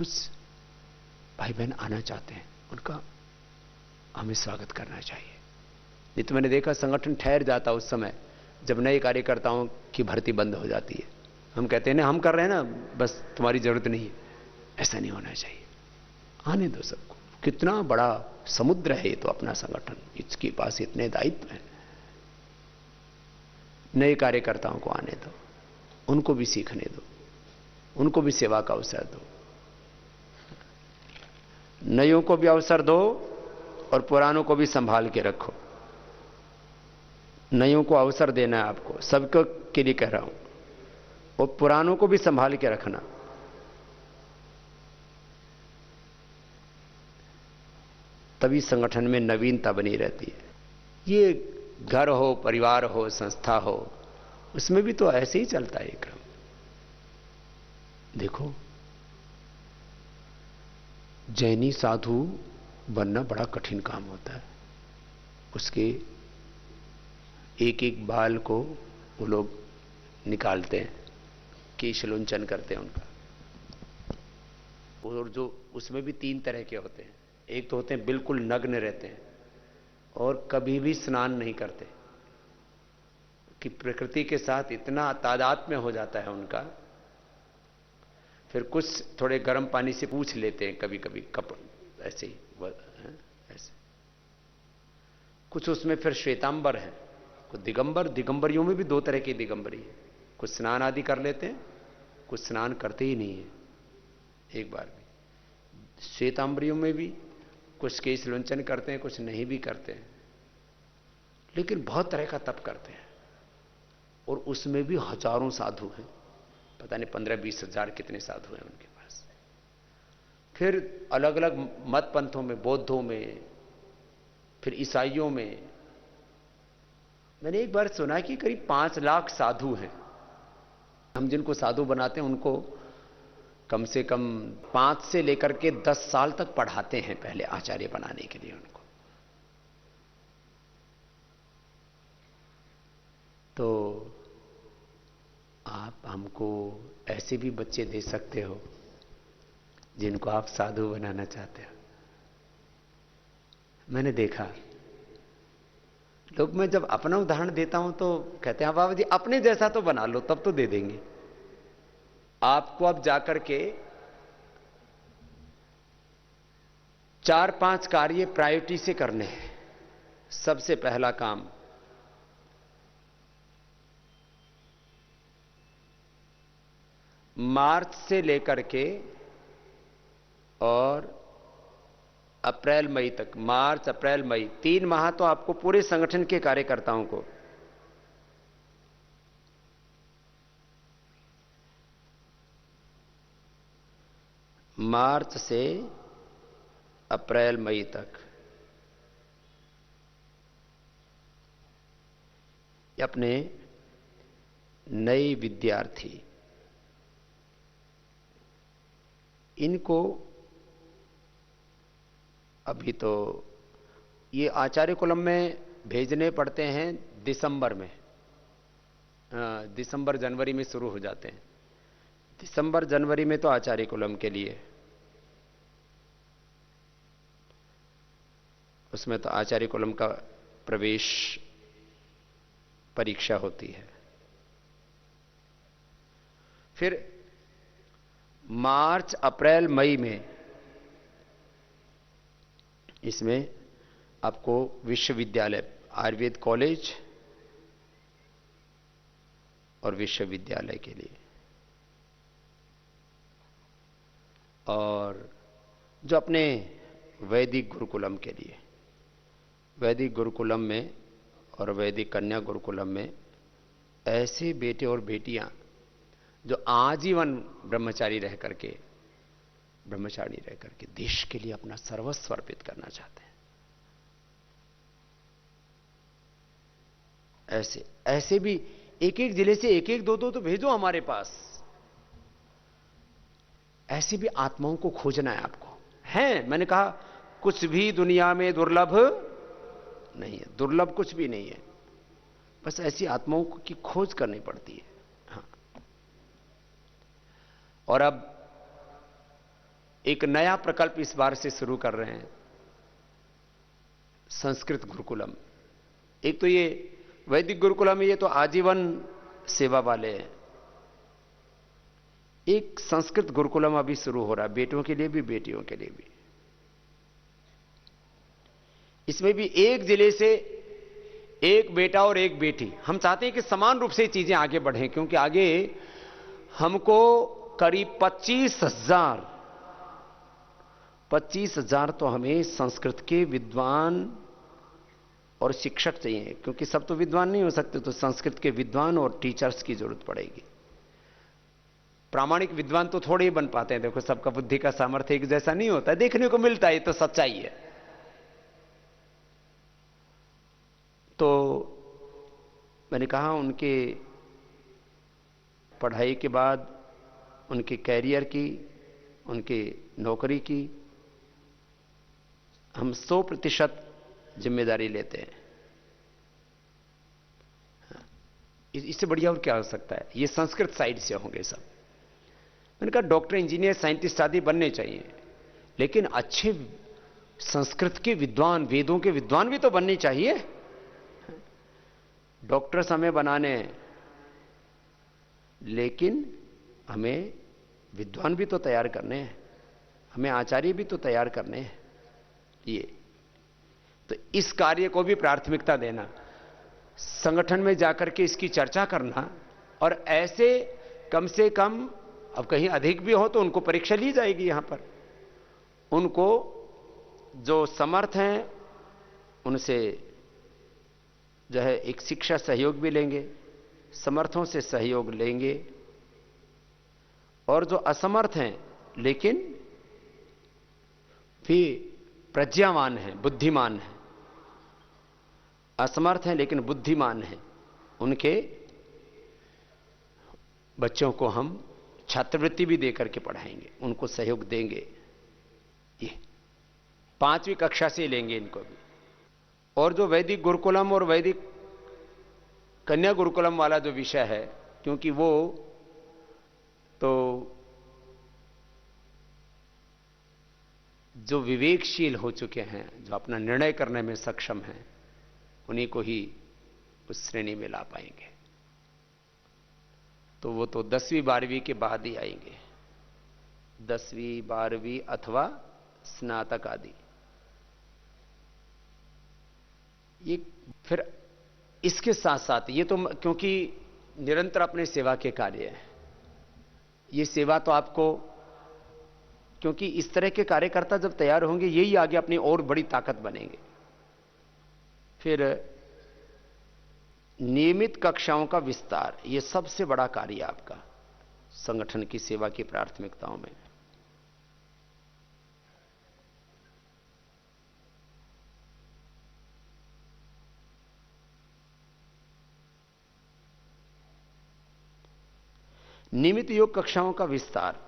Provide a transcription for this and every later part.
कुछ भाई बहन आना चाहते हैं, उनका हमें स्वागत करना चाहिए। नहीं तो मैंने देखा संगठन ठहर जाता उस समय जब नए कार्यकर्ताओं की भर्ती बंद हो जाती है। हम कहते हैं ना हम कर रहे हैं ना, बस तुम्हारी जरूरत नहीं है। ऐसा नहीं होना चाहिए, आने दो सबको। कितना बड़ा समुद्र है ये तो अपना संगठन, इसके पास इतने दायित्व हैं। नए कार्यकर्ताओं को आने दो, उनको भी सीखने दो, उनको भी सेवा का अवसर दो। नयों को भी अवसर दो और पुरानों को भी संभाल के रखो। नयों को अवसर देना है आपको, सबको के लिए कह रहा हूं, और पुरानों को भी संभाल के रखना। तभी संगठन में नवीनता बनी रहती है। ये घर हो, परिवार हो, संस्था हो, उसमें भी तो ऐसे ही चलता है क्रम। देखो, जैनी साधु बनना बड़ा कठिन काम होता है। उसके एक एक बाल को वो लोग निकालते हैं, केश लुंचन करते हैं उनका। और जो उसमें भी 3 तरह के होते हैं। एक तो होते हैं बिल्कुल नग्न रहते हैं और कभी भी स्नान नहीं करते, कि प्रकृति के साथ इतना तादात्म्य हो जाता है उनका। फिर कुछ थोड़े गर्म पानी से पूछ लेते हैं कभी कभी, ऐसे ही ऐसे। कुछ उसमें फिर श्वेतांबर है, कुछ दिगंबर। दिगंबरियों में भी 2 तरह की दिगंबरी है। कुछ स्नान आदि कर लेते हैं, कुछ स्नान करते ही नहीं है एक बार भी। श्वेतांबरियों में भी कुछ केश लुंचन करते हैं, कुछ नहीं भी करते हैं, लेकिन बहुत तरह का तप करते हैं। और उसमें भी हजारों साधु हैं, पता नहीं 15-20 हजार कितने साधु हैं उनके पास। फिर अलग अलग मत पंथों में, बौद्धों में, फिर ईसाइयों में मैंने एक बार सुना कि करीब 5 लाख साधु हैं। हम जिनको साधु बनाते हैं उनको कम से कम 5 से लेकर के 10 साल तक पढ़ाते हैं पहले, आचार्य बनाने के लिए उनको। तो आप हमको ऐसे भी बच्चे दे सकते हो जिनको आप साधु बनाना चाहते हो। मैंने देखा लोग, मैं जब अपना उदाहरण देता हूं तो कहते हैं बाबा जी अपने जैसा तो बना लो तब तो दे देंगे। आपको अब जाकर के 4-5 कार्य प्रायोरिटी से करने हैं। सबसे पहला काम, मार्च से लेकर के और अप्रैल मई तक, मार्च अप्रैल मई 3 माह तो आपको पूरे संगठन के कार्यकर्ताओं को मार्च से अप्रैल मई तक अपने नए विद्यार्थी, इनको अभी तो ये आचार्य कुलम में भेजने पड़ते हैं दिसंबर में। दिसंबर जनवरी में शुरू हो जाते हैं। दिसंबर जनवरी में तो आचार्य कुलम के लिए, उसमें तो आचार्य कुलम का प्रवेश परीक्षा होती है। फिर मार्च अप्रैल मई में इसमें आपको विश्वविद्यालय, आयुर्वेद कॉलेज और विश्वविद्यालय के लिए, और जो अपने वैदिक गुरुकुलम के लिए, वैदिक गुरुकुलम में और वैदिक कन्या गुरुकुलम में ऐसे बेटे और बेटियां जो आजीवन ब्रह्मचारी रह करके देश के लिए अपना सर्वस्व अर्पित करना चाहते हैं। ऐसे ऐसे भी एक एक जिले से एक एक दो दो तो भेजो हमारे पास। ऐसी भी आत्माओं को खोजना है आपको। है, मैंने कहा कुछ भी दुनिया में दुर्लभ नहीं है, दुर्लभ कुछ भी नहीं है, बस ऐसी आत्माओं की खोज करनी पड़ती है। हाँ। और अब एक नया प्रकल्प इस बार से शुरू कर रहे हैं, संस्कृत गुरुकुलम। एक तो ये वैदिक गुरुकुलम, ये तो आजीवन सेवा वाले हैं। एक संस्कृत गुरुकुलम अभी शुरू हो रहा है, बेटों के लिए भी बेटियों के लिए भी। इसमें भी एक जिले से एक बेटा और एक बेटी। हम चाहते हैं कि समान रूप से चीजें आगे बढ़ें, क्योंकि आगे हमको करीब 25,000 तो हमें संस्कृत के विद्वान और शिक्षक चाहिए, क्योंकि सब तो विद्वान नहीं हो सकते, तो संस्कृत के विद्वान और टीचर्स की जरूरत पड़ेगी। प्रामाणिक विद्वान तो थोड़े ही बन पाते हैं, देखो सबका बुद्धि का सामर्थ्य एक जैसा नहीं होता, देखने को मिलता है, ये तो सच्चाई है। तो मैंने कहा उनके पढ़ाई के बाद उनके कैरियर की, उनके नौकरी की हम 100% जिम्मेदारी लेते हैं। इससे बढ़िया और क्या हो सकता है? ये संस्कृत साइड से होंगे सब। मैंने कहा डॉक्टर, इंजीनियर, साइंटिस्ट आदि बनने चाहिए, लेकिन अच्छे संस्कृत के विद्वान, वेदों के विद्वान भी तो बनने चाहिए। डॉक्टर्स हमें बनाने हैं, लेकिन हमें विद्वान भी तो तैयार करने हैं, हमें आचार्य भी तो तैयार करने हैं। ये तो इस कार्य को भी प्राथमिकता देना, संगठन में जाकर के इसकी चर्चा करना, और ऐसे कम से कम, अब कहीं अधिक भी हो तो उनको परीक्षा ली जाएगी यहां पर। उनको जो समर्थ हैं उनसे जो है एक शिक्षा सहयोग भी लेंगे, समर्थों से सहयोग लेंगे, और जो असमर्थ हैं लेकिन भी प्रज्ञावान हैं, बुद्धिमान हैं, असमर्थ हैं लेकिन बुद्धिमान हैं, उनके बच्चों को हम छात्रवृत्ति भी देकर के पढ़ाएंगे, उनको सहयोग देंगे। ये 5वीं कक्षा से लेंगे इनको भी। और जो वैदिक गुरुकुलम और वैदिक कन्या गुरुकुलम वाला जो विषय है, क्योंकि वो तो जो विवेकशील हो चुके हैं, जो अपना निर्णय करने में सक्षम हैं, उन्हीं को ही उस श्रेणी में ला पाएंगे। तो वो तो 10वीं 12वीं के बाद ही आएंगे, 10वीं 12वीं अथवा स्नातक आदि। ये फिर इसके साथ साथ ये तो क्योंकि निरंतर अपने सेवा के कार्य है, ये सेवा तो आपको, क्योंकि इस तरह के कार्यकर्ता जब तैयार होंगे, यही आगे अपनी और बड़ी ताकत बनेंगे। फिर नियमित कक्षाओं का विस्तार, यह सबसे बड़ा कार्य आपका संगठन की सेवा की प्राथमिकताओं में। नियमित योग कक्षाओं का विस्तार,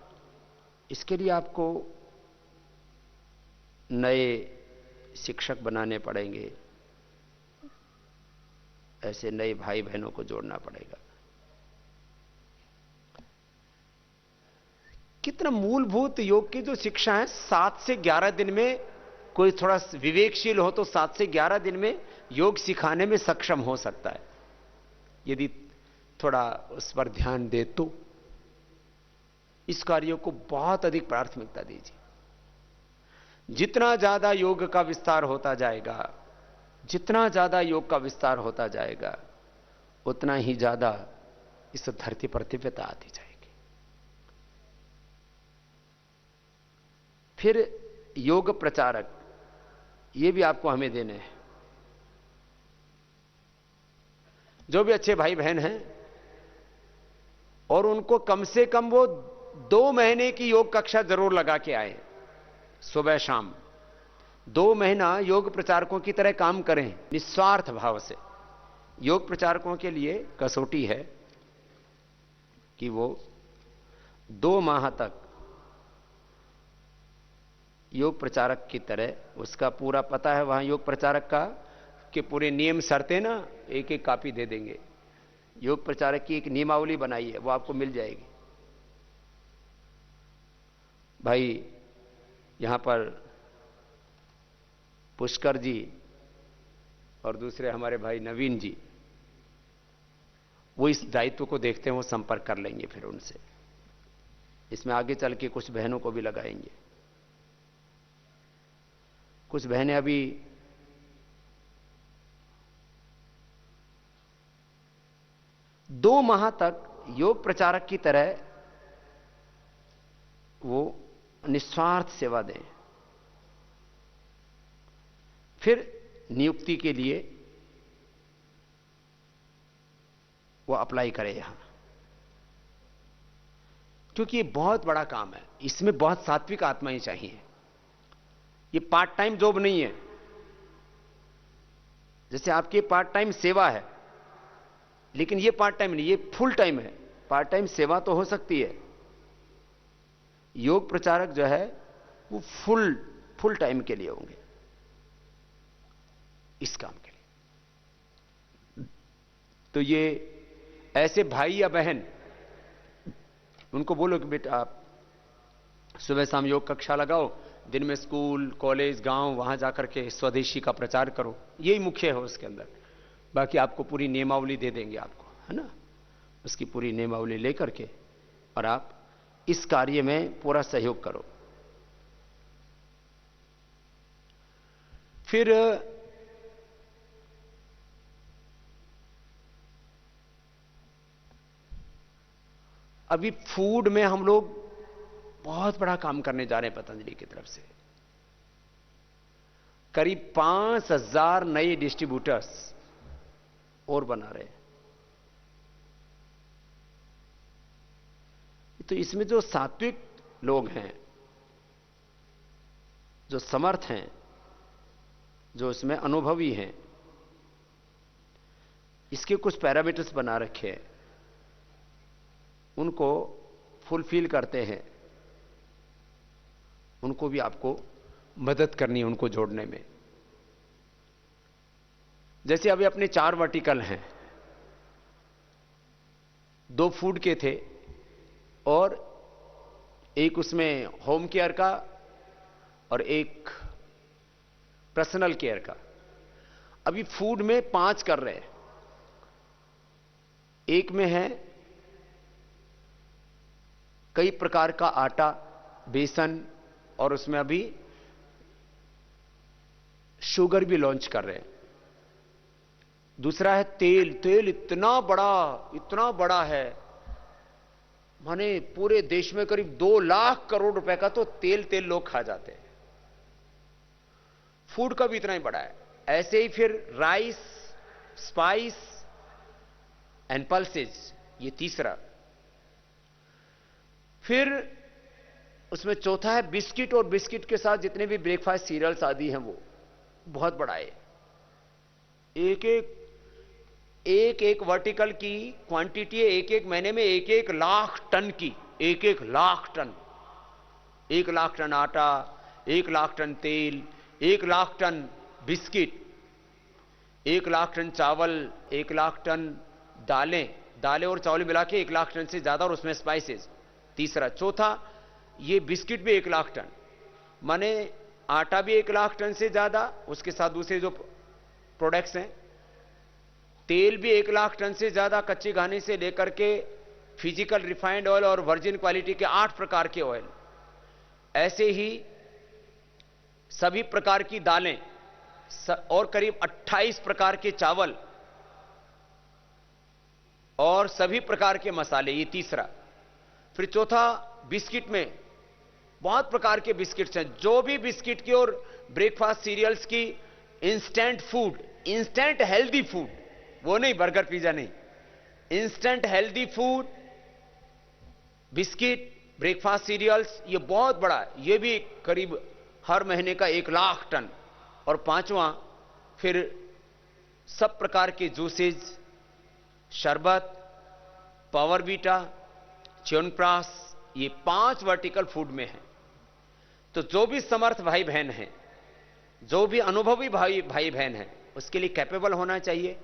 इसके लिए आपको नए शिक्षक बनाने पड़ेंगे, ऐसे नए भाई बहनों को जोड़ना पड़ेगा। कितना मूलभूत योग की जो शिक्षा है, 7 से 11 दिन में, कोई थोड़ा विवेकशील हो तो 7 से 11 दिन में योग सिखाने में सक्षम हो सकता है, यदि थोड़ा उस पर ध्यान दे तो। इस कार्यों को बहुत अधिक प्राथमिकता दीजिए। जितना ज्यादा योग का विस्तार होता जाएगा, जितना ज्यादा योग का विस्तार होता जाएगा, उतना ही ज्यादा इस धरती पर दिव्यता आती जाएगी। फिर योग प्रचारक, ये भी आपको हमें देने हैं। जो भी अच्छे भाई बहन हैं, और उनको कम से कम वो 2 महीने की योग कक्षा जरूर लगा के आए, सुबह शाम 2 महीना योग प्रचारकों की तरह काम करें निस्वार्थ भाव से। योग प्रचारकों के लिए कसौटी है कि वो 2 माह तक योग प्रचारक की तरह, उसका पूरा पता है वहां योग प्रचारक का, कि पूरे नियम शर्तें ना एक एक कॉपी दे देंगे। योग प्रचारक की एक नियमावली बनाई है, वो आपको मिल जाएगी। भाई यहां पर पुष्कर जी और दूसरे हमारे भाई नवीन जी, वो इस दायित्व को देखते हैं, वो संपर्क कर लेंगे फिर उनसे। इसमें आगे चल के कुछ बहनों को भी लगाएंगे। कुछ बहनें अभी दो माह तक योग प्रचारक की तरह वो निस्वार्थ सेवा दें, फिर नियुक्ति के लिए वो अप्लाई करें यहां, क्योंकि ये बहुत बड़ा काम है, इसमें बहुत सात्विक आत्माएं चाहिए। ये पार्ट टाइम जॉब नहीं है। जैसे आपकी पार्ट टाइम सेवा है, लेकिन ये पार्ट टाइम नहीं, ये फुल टाइम है। पार्ट टाइम सेवा तो हो सकती है, योग प्रचारक जो है वो फुल टाइम के लिए होंगे इस काम के लिए। तो ये ऐसे भाई या बहन, उनको बोलो कि बेटा आप सुबह शाम योग कक्षा लगाओ, दिन में स्कूल कॉलेज गांव वहां जाकर के स्वदेशी का प्रचार करो, यही मुख्य है उसके अंदर। बाकी आपको पूरी नियमावली दे देंगे आपको, है ना, उसकी पूरी नियमावली लेकर के और आप इस कार्य में पूरा सहयोग करो। फिर अभी फूड में हम लोग बहुत बड़ा काम करने जा रहे हैं पतंजलि की तरफ से। करीब 5000 नए डिस्ट्रीब्यूटर्स और बना रहे हैं। तो इसमें जो सात्विक लोग हैं, जो समर्थ हैं, जो इसमें अनुभवी हैं, इसके कुछ पैरामीटर्स बना रखे हैं, उनको फुलफिल करते हैं, उनको भी आपको मदद करनी है, उनको जोड़ने में। जैसे अभी अपने 4 वर्टिकल हैं, 2 फूड के थे और एक उसमें होम केयर का और एक पर्सनल केयर का। अभी फूड में 5 कर रहे हैं। एक में है कई प्रकार का आटा, बेसन, और उसमें अभी शुगर भी लॉन्च कर रहे हैं। दूसरा है तेल। तेल इतना बड़ा है, माने पूरे देश में करीब 2 लाख करोड़ रुपए का तो तेल लोग खा जाते हैं। फूड का भी इतना ही बड़ा है। ऐसे ही फिर राइस, स्पाइस एंड पल्सेज, ये तीसरा। फिर उसमें चौथा है बिस्किट, और बिस्किट के साथ जितने भी ब्रेकफास्ट सीरियल्स आदि हैं वो बहुत बड़ा है। एक वर्टिकल की क्वांटिटी है, एक महीने में 1 लाख टन की, 1 लाख टन। 1 लाख टन आटा, 1 लाख टन तेल, 1 lakh ton biscuit, 1 lakh ton चावल, 1 लाख टन दालें और चावल मिला के 1 लाख टन से ज्यादा, और उसमें स्पाइसेस तीसरा। चौथा ये बिस्किट भी 1 लाख टन, माने आटा भी 1 लाख टन से ज्यादा, उसके साथ दूसरे जो प्रोडक्ट्स हैं, तेल भी 1 लाख टन से ज्यादा, कच्चे घानी से लेकर के फिजिकल रिफाइंड ऑयल और वर्जिन क्वालिटी के 8 प्रकार के ऑयल, ऐसे ही सभी प्रकार की दालें और करीब 28 प्रकार के चावल और सभी प्रकार के मसाले, ये तीसरा। फिर चौथा बिस्किट में बहुत प्रकार के बिस्किट्स हैं, जो भी बिस्किट की और ब्रेकफास्ट सीरियल्स की instant food, instant healthy food, वो नहीं बर्गर पिज्जा नहीं, instant healthy food, biscuit, breakfast cereals, ये बहुत बड़ा है। ये भी करीब हर महीने का 1 लाख टन। और पांचवा फिर सब प्रकार के जूसेज, शरबत, पावर बीटा, च्यवनप्राश, ये 5 वर्टिकल फूड में है। तो जो भी समर्थ भाई बहन हैं, जो भी अनुभवी भाई बहन हैं, उसके लिए कैपेबल होना चाहिए।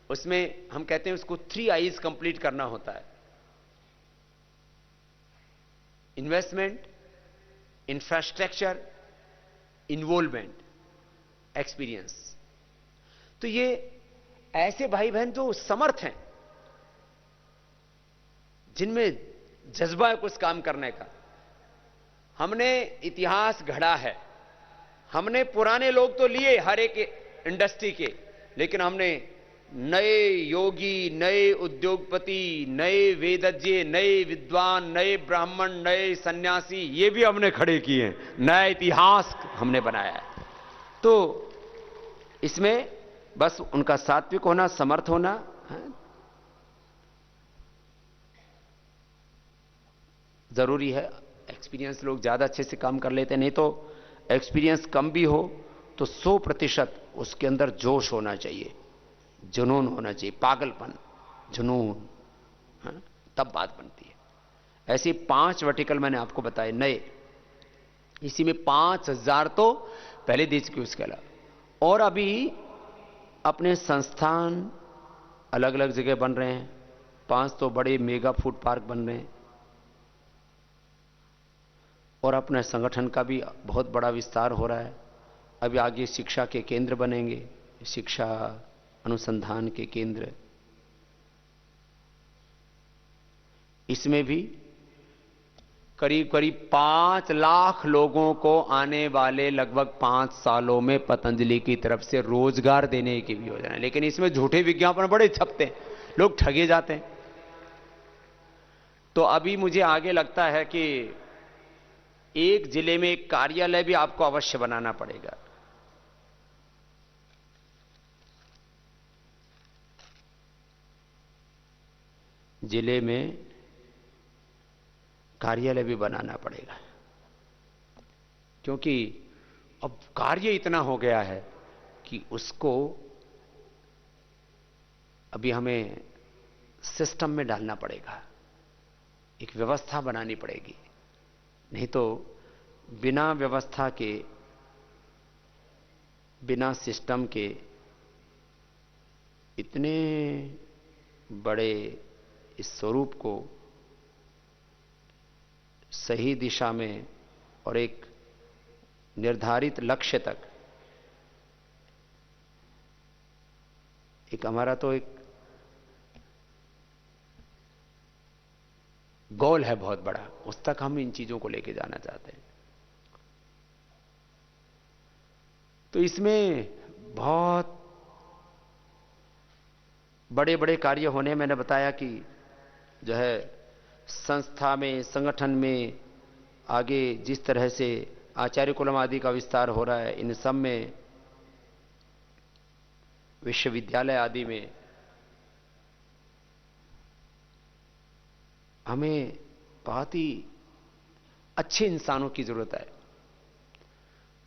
उसमें हम कहते हैं उसको 3 आईज कंप्लीट करना होता है। Investment, infrastructure, involvement, experience. तो ये ऐसे भाई बहन जो समर्थ हैं, जिनमें जज्बा है कुछ काम करने का। हमने इतिहास गढ़ा है, हमने पुराने लोग तो लिए हर एक इंडस्ट्री के, लेकिन हमने नए योगी, नए उद्योगपति, नए वेदज्ञ, नए विद्वान, नए ब्राह्मण, नए सन्यासी, ये भी हमने खड़े किए हैं। नया इतिहास हमने बनाया है। तो इसमें बस उनका सात्विक होना, समर्थ होना जरूरी है। एक्सपीरियंस लोग ज्यादा अच्छे से काम कर लेते हैं, नहीं तो एक्सपीरियंस कम भी हो तो 100% उसके अंदर जोश होना चाहिए, जुनून होना चाहिए, पागलपन, जुनून, तब बात बनती है। ऐसे 5 वर्टिकल मैंने आपको बताए नए, इसी में 5000 तो पहले दे चुके उसके अलावा, और अभी अपने संस्थान अलग अलग जगह बन रहे हैं। 5 तो बड़े मेगा फूड पार्क बन रहे हैं, और अपने संगठन का भी बहुत बड़ा विस्तार हो रहा है। अभी आगे शिक्षा के केंद्र बनेंगे, शिक्षा अनुसंधान के केंद्र। इसमें भी करीब करीब 5 लाख लोगों को आने वाले लगभग 5 सालों में पतंजलि की तरफ से रोजगार देने की भी योजना है। लेकिन इसमें झूठे विज्ञापन बड़े छपते हैं, लोग ठगे जाते हैं। तो अभी मुझे आगे लगता है कि एक जिले में एक कार्यालय भी आपको अवश्य बनाना पड़ेगा। जिले में कार्यालय भी बनाना पड़ेगा, क्योंकि अब कार्य इतना हो गया है कि उसको अभी हमें सिस्टम में डालना पड़ेगा, एक व्यवस्था बनानी पड़ेगी। नहीं तो बिना व्यवस्था के, बिना सिस्टम के इतने बड़े इस स्वरूप को सही दिशा में और एक निर्धारित लक्ष्य तक, एक हमारा तो एक गोल है बहुत बड़ा, उस तक हम इन चीजों को लेके जाना चाहते हैं। तो इसमें बहुत बड़े बड़े कार्य होने। मैंने बताया कि जो है संस्था में, संगठन में आगे जिस तरह से आचार्य कुलम आदि का विस्तार हो रहा है, इन सब में, विश्वविद्यालय आदि में हमें बहुत ही अच्छे इंसानों की जरूरत है।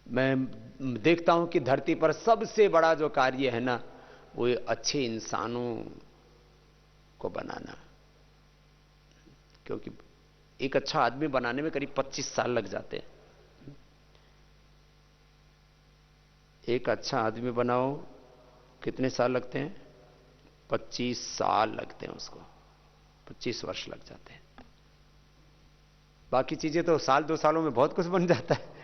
मैं देखता हूं कि धरती पर सबसे बड़ा जो कार्य है ना, वो अच्छे इंसानों को बनाना। क्योंकि एक अच्छा आदमी बनाने में करीब 25 साल लग जाते हैं। एक अच्छा आदमी बनाओ, कितने साल लगते हैं? 25 साल लगते हैं उसको, 25 वर्ष लग जाते हैं। बाकी चीजें तो साल 2 सालों में बहुत कुछ बन जाता है।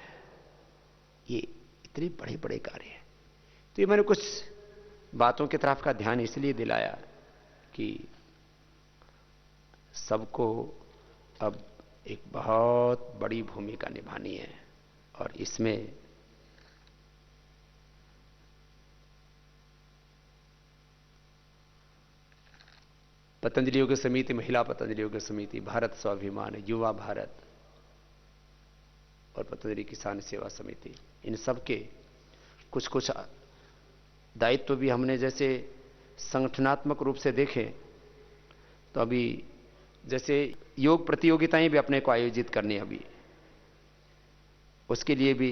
ये इतने बड़े बड़े कार्य हैं। तो ये मैंने कुछ बातों की तरफ का ध्यान इसलिए दिलाया कि सबको अब एक बहुत बड़ी भूमिका निभानी है, और इसमें पतंजलि योग समिति, महिला पतंजलि योग समिति, भारत स्वाभिमान, युवा भारत और पतंजलि किसान सेवा समिति, इन सब के कुछ कुछ दायित्व भी हमने जैसे संगठनात्मक रूप से देखे, तो अभी जैसे योग प्रतियोगिताएं भी अपने को आयोजित करनी है अभी। उसके लिए भी,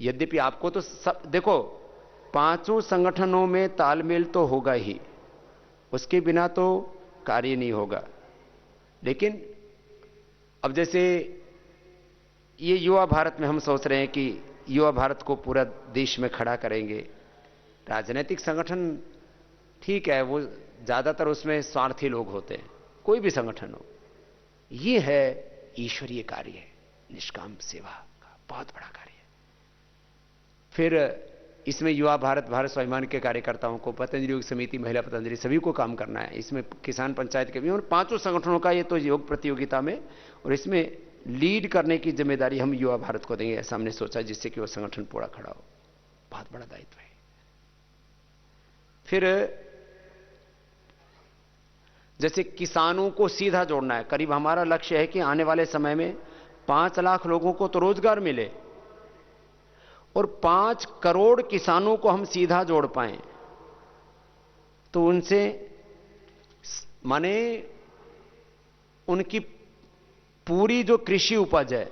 यद्यपि आपको तो सब देखो, 5 संगठनों में तालमेल तो होगा ही, उसके बिना तो कार्य नहीं होगा। लेकिन अब जैसे ये युवा भारत में हम सोच रहे हैं कि युवा भारत को पूरा देश में खड़ा करेंगे। राजनीतिक संगठन ठीक है, वो ज्यादातर उसमें स्वार्थी लोग होते हैं, कोई भी संगठन हो। ये है ईश्वरीय कार्य, निष्काम सेवा। बहुत बड़ा कार्य है। फिर इसमें युवा भारत, भारत स्वाभिमान के कार्यकर्ताओं को, पतंजलि योग समिति, महिला पतंजलि, सभी को काम करना है। इसमें किसान पंचायत के भी और 5 संगठनों का ये तो योग प्रतियोगिता में, और इसमें लीड करने की जिम्मेदारी हम युवा भारत को देंगे, ऐसा हमने सोचा, जिससे कि वो संगठन पूरा खड़ा हो। बहुत बड़ा दायित्व है। फिर जैसे किसानों को सीधा जोड़ना है। करीब हमारा लक्ष्य है कि आने वाले समय में 5 लाख लोगों को तो रोजगार मिले और 5 करोड़ किसानों को हम सीधा जोड़ पाएं, तो उनसे माने उनकी पूरी जो कृषि उपज है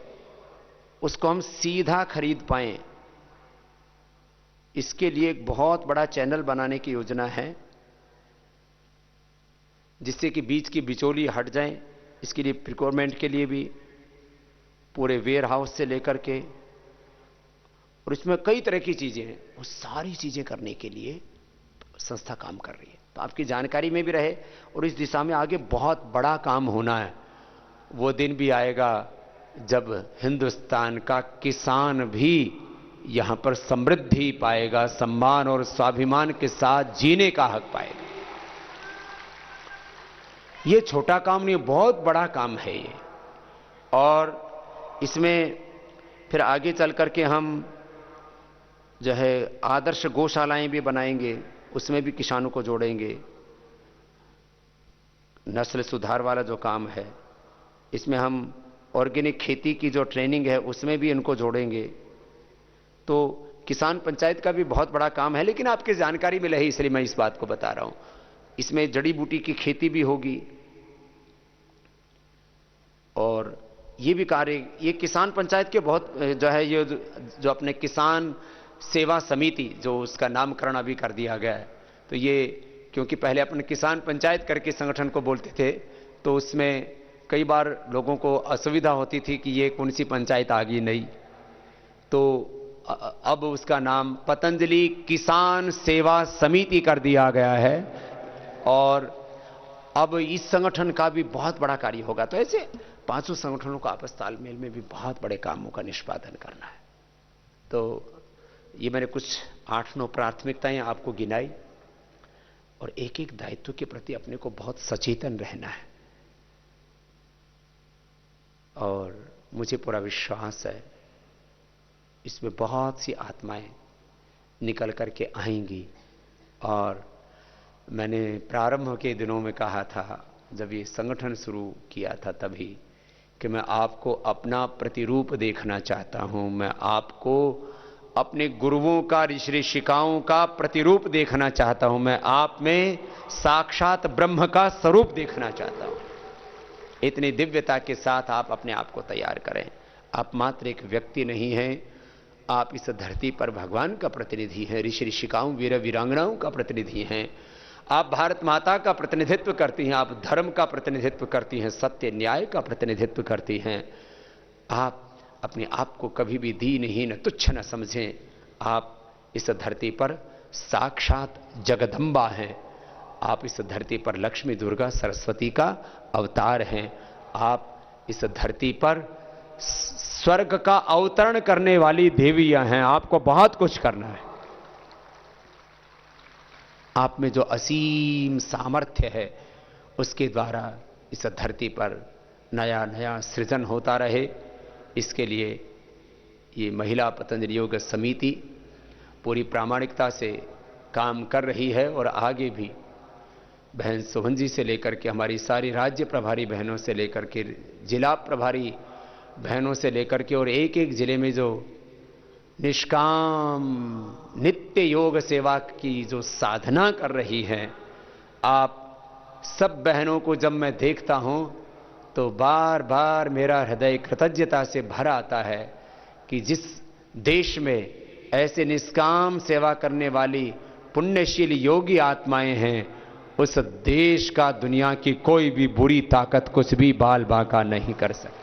उसको हम सीधा खरीद पाएं। इसके लिए एक बहुत बड़ा चैनल बनाने की योजना है, जिससे कि बीच की बिचौली हट जाएं। इसके लिए प्रिक्योरमेंट के लिए भी पूरे वेयर हाउस से लेकर के, और इसमें कई तरह की चीजें हैं, वो सारी चीजें करने के लिए संस्था काम कर रही है, तो आपकी जानकारी में भी रहे। और इस दिशा में आगे बहुत बड़ा काम होना है। वो दिन भी आएगा जब हिंदुस्तान का किसान भी यहां पर समृद्धि पाएगा, सम्मान और स्वाभिमान के साथ जीने का हक पाएगा। ये छोटा काम नहीं, बहुत बड़ा काम है ये। और इसमें फिर आगे चल करके हम जो है आदर्श गौशालाएं भी बनाएंगे, उसमें भी किसानों को जोड़ेंगे। नस्ल सुधार वाला जो काम है, इसमें हम ऑर्गेनिक खेती की जो ट्रेनिंग है उसमें भी इनको जोड़ेंगे। तो किसान पंचायत का भी बहुत बड़ा काम है, लेकिन आपकी जानकारी में रहे इसलिए मैं इस बात को बता रहा हूं। इसमें जड़ी बूटी की खेती भी होगी, और ये भी कार्य, ये किसान पंचायत के बहुत जो है, ये जो अपने किसान सेवा समिति, जो उसका नामकरण अभी कर दिया गया है, तो ये क्योंकि पहले अपन किसान पंचायत करके संगठन को बोलते थे, तो उसमें कई बार लोगों को असुविधा होती थी कि ये कौन सी पंचायत आ गई नई। तो अब उसका नाम पतंजलि किसान सेवा समिति कर दिया गया है, और अब इस संगठन का भी बहुत बड़ा कार्य होगा। तो ऐसे 5 संगठनों का आपस तालमेल में भी बहुत बड़े कामों का निष्पादन करना है। तो ये मैंने कुछ 8-9 प्राथमिकताएं आपको गिनाई, और एक एक दायित्व के प्रति अपने को बहुत सचेतन रहना है। और मुझे पूरा विश्वास है इसमें बहुत सी आत्माएं निकल करके आएंगी। और मैंने प्रारंभ के दिनों में कहा था, जब ये संगठन शुरू किया था तभी, कि मैं आपको अपना प्रतिरूप देखना चाहता हूं। मैं आपको अपने गुरुओं का, ऋषिकाओं का प्रतिरूप देखना चाहता हूं। मैं आप में साक्षात ब्रह्म का स्वरूप देखना चाहता हूं। इतनी दिव्यता के साथ आप अपने आप को तैयार करें। आप मात्र एक व्यक्ति नहीं हैं, आप इस धरती पर भगवान का प्रतिनिधि हैं, ऋषिकाओं, वीर वीरांगनाओं का प्रतिनिधि हैं। आप भारत माता का प्रतिनिधित्व करती हैं, आप धर्म का प्रतिनिधित्व करती हैं, सत्य न्याय का प्रतिनिधित्व करती हैं। आप अपने आप को कभी भी दीनहीन, तुच्छ न समझें। आप इस धरती पर साक्षात जगदम्बा हैं। आप इस धरती पर लक्ष्मी, दुर्गा, सरस्वती का अवतार हैं। आप इस धरती पर स्वर्ग का अवतरण करने वाली देवियां हैं। आपको बहुत कुछ करना है। आप में जो असीम सामर्थ्य है, उसके द्वारा इस धरती पर नया नया सृजन होता रहे, इसके लिए ये महिला पतंजलि योग समिति पूरी प्रामाणिकता से काम कर रही है। और आगे भी बहन सोहन जी से लेकर के हमारी सारी राज्य प्रभारी बहनों से लेकर के जिला प्रभारी बहनों से लेकर के, और एक एक जिले में जो निष्काम नित्य योग सेवा की जो साधना कर रही हैं, आप सब बहनों को जब मैं देखता हूं तो बार बार मेरा हृदय कृतज्ञता से भर आता है कि जिस देश में ऐसे निष्काम सेवा करने वाली पुण्यशील योगी आत्माएं हैं, उस देश का दुनिया की कोई भी बुरी ताकत कुछ भी बाल बांका नहीं कर सकती।